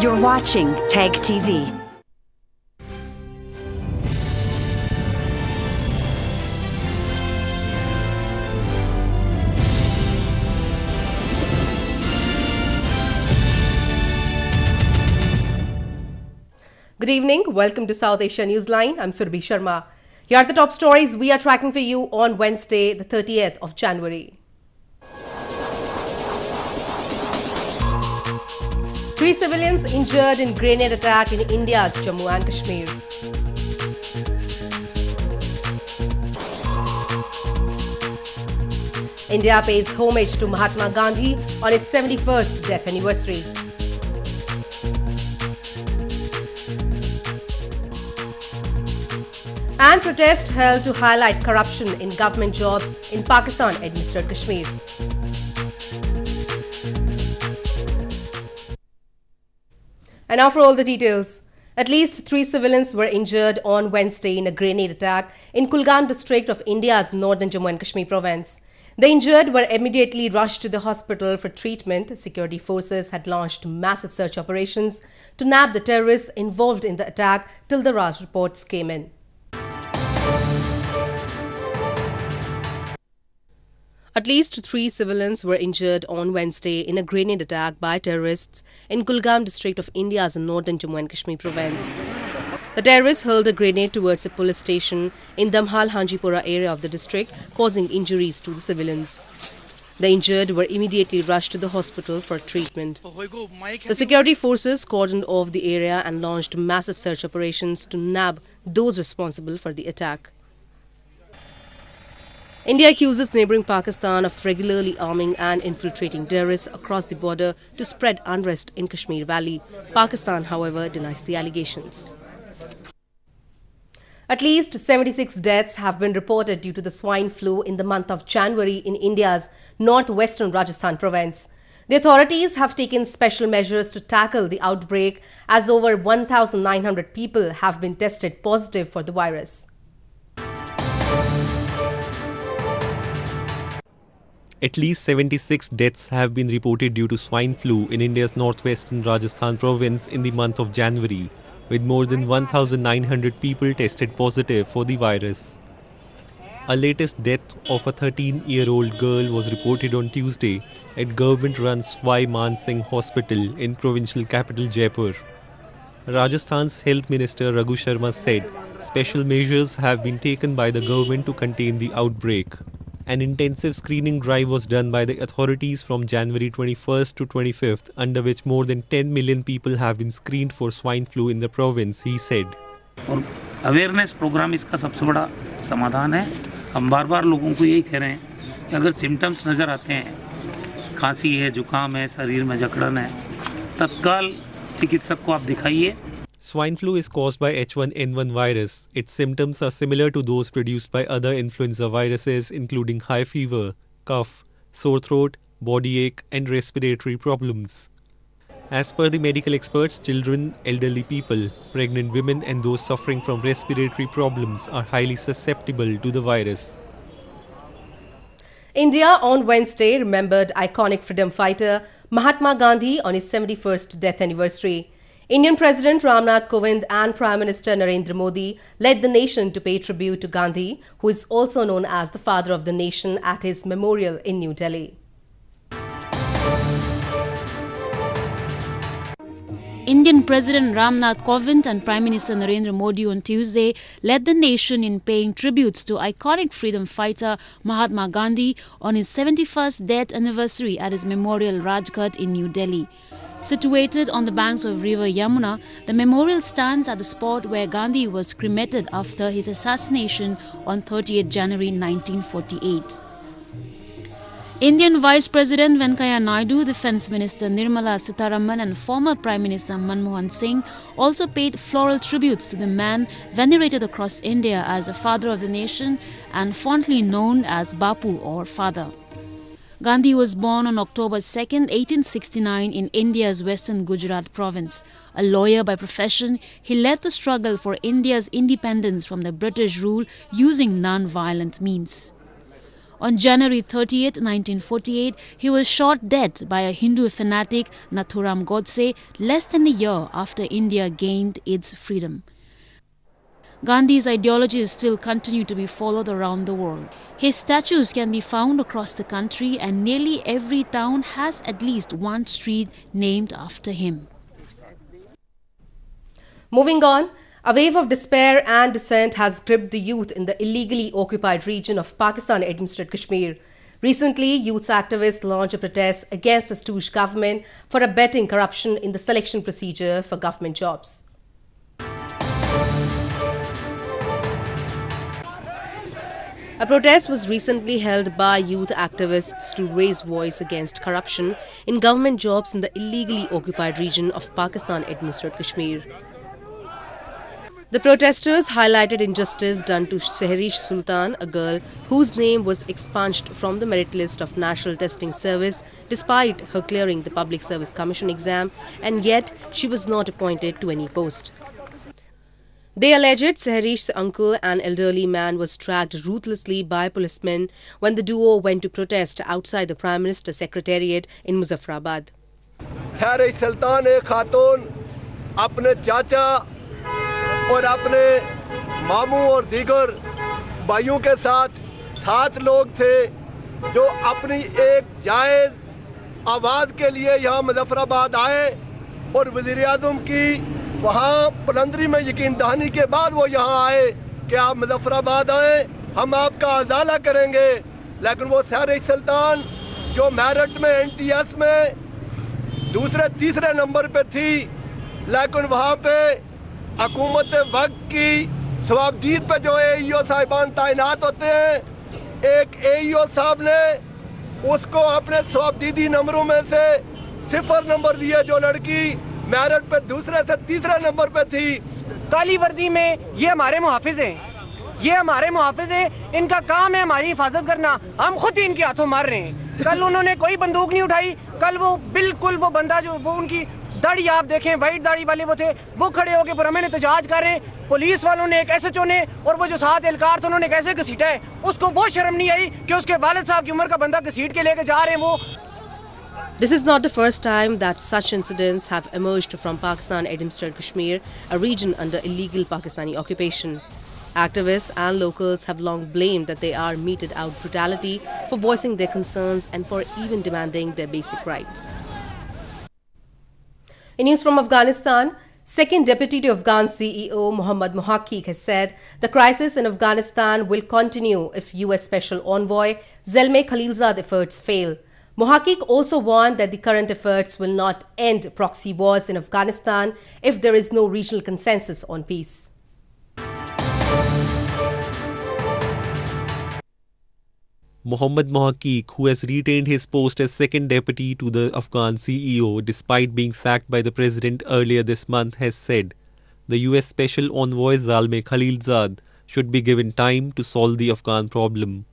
You're watching TAG TV. Good evening. Welcome to South Asia Newsline. I'm Surbhi Sharma. Here are the top stories we are tracking for you on Wednesday, the 30th of January. 3 civilians injured in grenade attack in India's Jammu and Kashmir. India pays homage to Mahatma Gandhi on his 71st death anniversary. And protest held to highlight corruption in government jobs in Pakistan-administered Kashmir. And now for all the details. At least 3 civilians were injured on Wednesday in a grenade attack in Kulgam district of India's northern Jammu and Kashmir province. The injured were immediately rushed to the hospital for treatment. Security forces had launched massive search operations to nab the terrorists involved in the attack till the last reports came in. At least 3 civilians were injured on Wednesday in a grenade attack by terrorists in Kulgam district of India's northern Jammu and Kashmir province. The terrorists hurled a grenade towards a police station in Damhal Hanjipura area of the district, causing injuries to the civilians. The injured were immediately rushed to the hospital for treatment. The security forces cordoned off the area and launched massive search operations to nab those responsible for the attack. India accuses neighbouring Pakistan of regularly arming and infiltrating terrorists across the border to spread unrest in Kashmir Valley. Pakistan, however, denies the allegations. At least 76 deaths have been reported due to the swine flu in the month of January in India's northwestern Rajasthan province. The authorities have taken special measures to tackle the outbreak as over 1,900 people have been tested positive for the virus. At least 76 deaths have been reported due to swine flu in India's northwestern Rajasthan province in the month of January, with more than 1,900 people tested positive for the virus. A latest death of a 13-year-old girl was reported on Tuesday at government-run Swai Man Singh Hospital in provincial capital Jaipur. Rajasthan's Health Minister Raghu Sharma said special measures have been taken by the government to contain the outbreak. An intensive screening drive was done by the authorities from January 21st to 25th, under which more than 10 million people have been screened for swine flu in the province, he said. और awareness programme इसका सबसे बड़ा समाधान है. हम बार-बार लोगों को यही कह रहे हैं कि अगर सिम्टम्स नज़र आते हैं, खांसी है, जुकाम है, शरीर में जकड़न है, तत्काल चिकित्सक को आप दिखाइए. Swine flu is caused by H1N1 virus. Its symptoms are similar to those produced by other influenza viruses, including high fever, cough, sore throat, body ache, and respiratory problems. As per the medical experts, children, elderly people, pregnant women, and those suffering from respiratory problems are highly susceptible to the virus. India on Wednesday remembered iconic freedom fighter Mahatma Gandhi on his 71st death anniversary. Indian President Ramnath Kovind and Prime Minister Narendra Modi led the nation to pay tribute to Gandhi, who is also known as the father of the nation, at his memorial in New Delhi. Indian President Ramnath Kovind and Prime Minister Narendra Modi on Tuesday led the nation in paying tributes to iconic freedom fighter Mahatma Gandhi on his 71st death anniversary at his memorial Rajghat in New Delhi. Situated on the banks of river Yamuna, the memorial stands at the spot where Gandhi was cremated after his assassination on 30th January 1948. Indian Vice President Venkaiah Naidu, Defence Minister Nirmala Sitharaman and former Prime Minister Manmohan Singh also paid floral tributes to the man venerated across India as the father of the nation and fondly known as Bapu or Father. Gandhi was born on October 2, 1869 in India's western Gujarat province. A lawyer by profession, he led the struggle for India's independence from the British rule using non-violent means. On January 30th, 1948, he was shot dead by a Hindu fanatic, Nathuram Godse, less than a year after India gained its freedom. Gandhi's ideologies still continue to be followed around the world. His statues can be found across the country, and nearly every town has at least one street named after him. Moving on, a wave of despair and dissent has gripped the youth in the illegally occupied region of Pakistan-administered Kashmir. Recently, youth activists launched a protest against the stooge government for abetting corruption in the selection procedure for government jobs. A protest was recently held by youth activists to raise voice against corruption in government jobs in the illegally occupied region of Pakistan-administered Kashmir. The protesters highlighted injustice done to Sehrish Sultan, a girl whose name was expunged from the merit list of National Testing Service despite her clearing the Public Service Commission exam, and yet she was not appointed to any post. They alleged Sehrish's uncle, an elderly man, was tracked ruthlessly by policemen when the duo went to protest outside the Prime Minister's Secretariat in Muzaffarabad. Sehrish Sultan एक खातून अपने चाचा और अपने मामू और दीगर भाइयों के साथ 7 लोग थे जो अपनी एक जायज़ आवाज़ के लिए यहाँ मुजफ्फराबाद आए और वज़ीर-ए-आज़म की वहाँ बुलंदरी में यकीन दहानी के बाद वो यहाँ आए कि आप मुजफ्फराबाद आए, हम आपका अजाला करेंगे। लेकिन वो सहरिश सुल्तान जो मेरिट में NTS में दूसरे तीसरे नंबर पे थी, लेकिन वहाँ पे हुकूमत वक्त की सवाबदीद पे जो AEO साहिबान तैनात होते हैं, एक AEO साहब ने उसको अपने सवाबदीदी नंबरों में से 0 नंबर दिए। जो लड़की मेरिट पे दूसरे से तीसरे नंबर पे थी। काली वर्दी में ये हमारे मुहाफिज हैं, ये हमारे मुहाफिज हैं, इनका काम है हमारी हिफाजत करना, हम खुद ही इनके हाथों मार रहे हैं। कल उन्होंने कोई बंदूक नहीं उठाई, कल वो बिल्कुल वो बंदा जो वो उनकी दाढ़ी आप देखें, वाइट दाढ़ी वाले वो थे, वो खड़े होकर पुरअमन एहतजाज कर रहे हैं। पुलिस वालों ने, एक SHO ने और वो जो 7 एहलकार थे उन्होंने कैसे घसीटा है, उसको वो शर्म नहीं आई कि उसके वालिद साहब की उम्र का बंदा घसीट के लेके जा रहे हैं वो। This is not the first time that such incidents have emerged from Pakistan-administered Kashmir, a region under illegal Pakistani occupation. Activists and locals have long blamed that they are meted out brutality for voicing their concerns and for even demanding their basic rights. In news from Afghanistan, Second Deputy to Afghan CEO Mohammad Mohaqiq has said the crisis in Afghanistan will continue if US Special Envoy Zalmay Khalilzad efforts fail. Mohaqiq also warned that the current efforts will not end proxy wars in Afghanistan if there is no regional consensus on peace. Mohammad Mohaqiq, who has retained his post as second deputy to the Afghan CEO despite being sacked by the president earlier this month, has said the US Special Envoy Zalmay Khalilzad should be given time to solve the Afghan problem.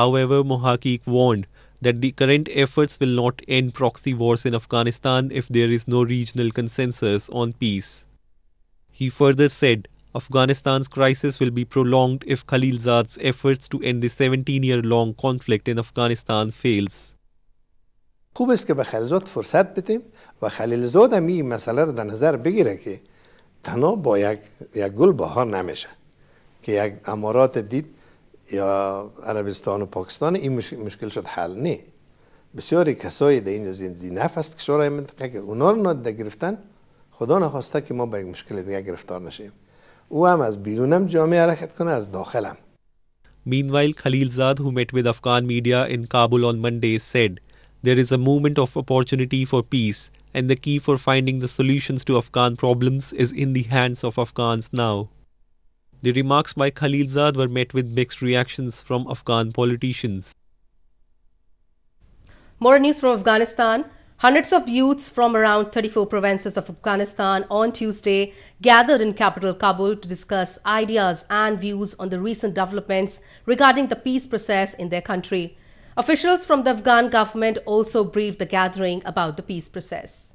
However, Mohaqiq warned that the current efforts will not end proxy wars in Afghanistan if there is no regional consensus on peace. He further said Afghanistan's crisis will be prolonged if Khalilzad's efforts to end the 17-year-long conflict in Afghanistan fails. خوب است که به خلیلزاد فرصت بدیم و خلیلزاد هم این مسئله رو در نظر بگیره که تنها با یک گل بهار نمیشه که یک امارات دید یا عربستان و پاکستان این مشکل شد حل نه. بسیاری کسایی در این زینف است که شورای منطقه که اونا رو نادیده گرفتن، خدا نخواسته که ما به یک مشکل دیگه گرفتار نشیم. او هم از بیرونم جامعه حرکت کنه، از داخلم. Meanwhile, Khalilzad, who met with Afghan media in Kabul on Monday, said there is a movement of opportunity for peace and the key for finding the solutions to Afghan problems is in the hands of Afghans now. The remarks by Khalilzad were met with mixed reactions from Afghan politicians. More news from Afghanistan. Hundreds of youths from around 34 provinces of Afghanistan on Tuesday gathered in capital Kabul to discuss ideas and views on the recent developments regarding the peace process in their country. Officials from the Afghan government also briefed the gathering about the peace process.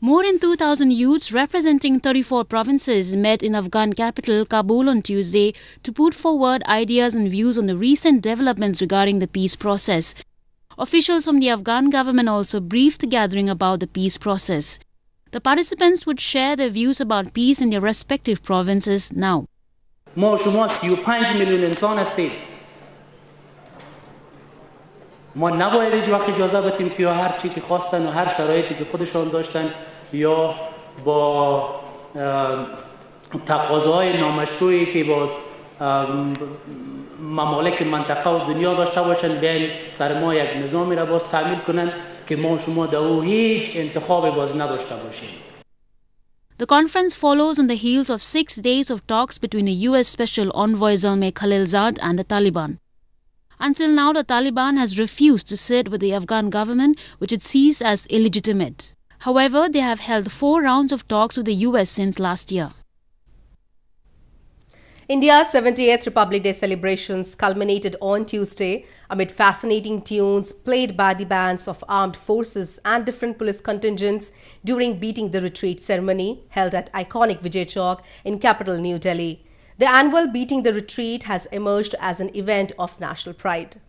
More than 2,000 youths representing 34 provinces met in Afghan capital Kabul on Tuesday to put forward ideas and views on the recent developments regarding the peace process. Officials from the Afghan government also briefed the gathering about the peace process. The participants would share their views about peace in their respective provinces now. ما شما 35 میلیون انسان هستیم. ما نباید هیچ وقت اجازه بدیم که هر چی که خواستن و هر شرایطی که خودشان داشتن یا با تقاضاهای نامشروعی که با ممالک منطقه و دنیا داشته باشن بیاین سر ما یک نظامی را باز تعمیل کنن که ما شما در او هیچ انتخابی باز نداشته باشیم. The conference follows on the heels of 6 days of talks between the US Special Envoy Zalmay Khalilzad and the Taliban. Until now, the Taliban has refused to sit with the Afghan government, which it sees as illegitimate. However, they have held 4 rounds of talks with the US since last year. India's 78th Republic Day celebrations culminated on Tuesday amid fascinating tunes played by the bands of armed forces and different police contingents during Beating the Retreat ceremony held at iconic Vijay Chowk in capital New Delhi. The annual Beating the Retreat has emerged as an event of national pride.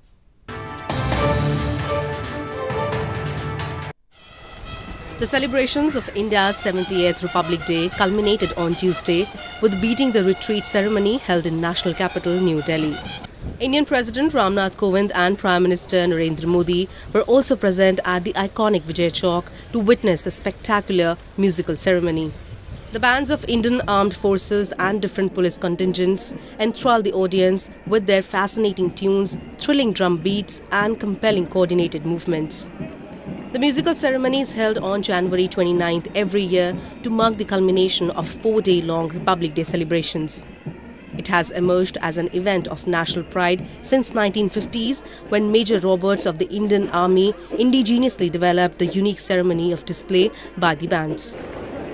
The celebrations of India's 78th Republic Day culminated on Tuesday with Beating the Retreat ceremony held in national capital New Delhi. Indian President Ramnath Kovind and Prime Minister Narendra Modi were also present at the iconic Vijay Chowk to witness the spectacular musical ceremony. The bands of Indian armed forces and different police contingents enthralled the audience with their fascinating tunes, thrilling drum beats and compelling coordinated movements. The musical ceremony is held on January 29th every year to mark the culmination of 4-day-long Republic Day celebrations. It has emerged as an event of national pride since 1950s when Major Roberts of the Indian Army indigenously developed the unique ceremony of display by the bands.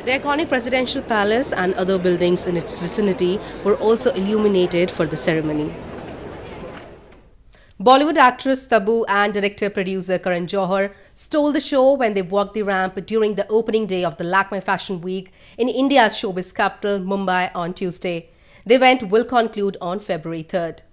The iconic presidential palace and other buildings in its vicinity were also illuminated for the ceremony. Bollywood actress Tabu and director-producer Karan Johar stole the show when they walked the ramp during the opening day of the Lakme Fashion Week in India's showbiz capital, Mumbai, on Tuesday. The event will conclude on February 3rd.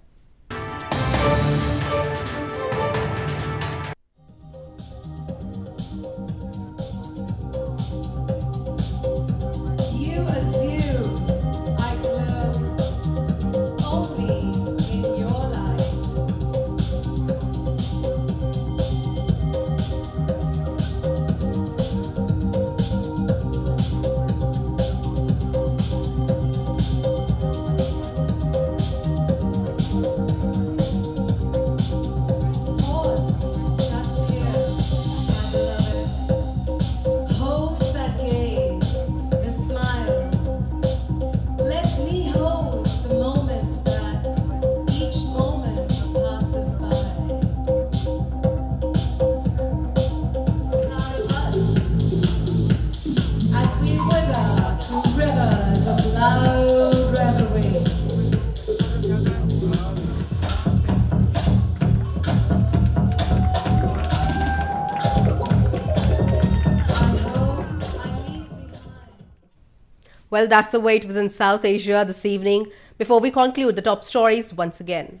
Well, that's the way it was in South Asia this evening. Before we conclude, the top stories once again.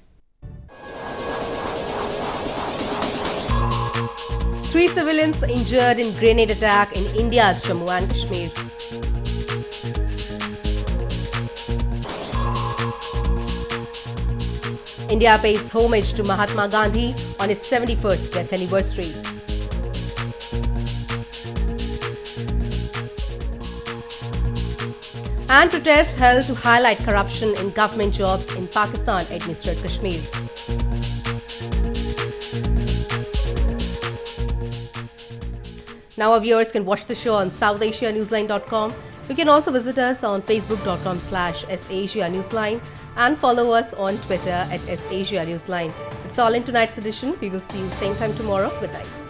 3 civilians injured in grenade attack in India's Jammu and Kashmir. India pays homage to Mahatma Gandhi on his 71st death anniversary. And protests held to highlight corruption in government jobs in Pakistan-administered Kashmir. Now our viewers can watch the show on SouthAsiaNewsline.com. You can also visit us on Facebook.com/SAsiaNewsline and follow us on Twitter @SAsiaNewsline. That's all in tonight's edition. We will see you same time tomorrow. Good night.